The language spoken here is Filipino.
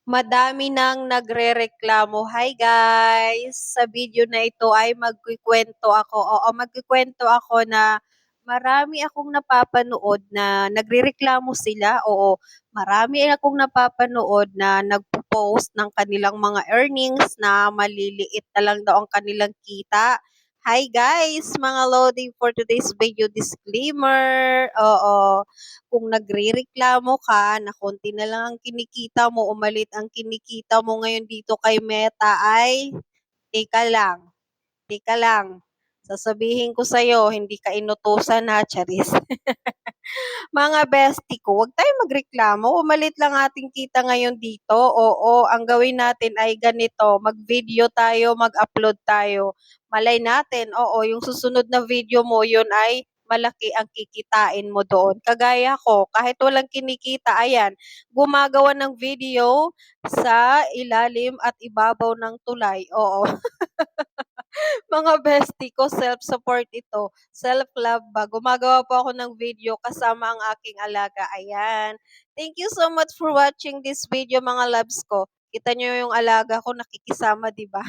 Madami nang nagrereklamo. Hi guys! Sa video na ito ay magkukuwento ako na marami akong napapanood na nagrereklamo sila. Oo, marami akong napapanood na nagpo-post ng kanilang mga earnings na maliliit na lang daw ang kanilang kita. Hi guys! Mga loading for today's video disclaimer. Oo, kung nagrereklamo ka na konti na lang ang kinikita mo o maliit ang kinikita mo ngayon dito kay Meta ay teka lang, teka lang. Sasabihin ko sa'yo, hindi ka inutusan ha, charis. Mga bestie ko, huwag tayong magreklamo. Umalit lang ating kita ngayon dito. Oo, ang gawin natin ay ganito, mag-video tayo, mag-upload tayo. Malay natin, oo, yung susunod na video mo, yun ay malaki ang kikitain mo doon. Kagaya ko, kahit walang kinikita, ayan, gumagawa ng video sa ilalim at ibabaw ng tulay. Oo. Mga bestie ko, self-support ito, self-love ba. Gumagawa po ako ng video kasama ang aking alaga. Ayan. Thank you so much for watching this video mga loves ko. Kita nyo yung alaga ko nakikisama, di ba?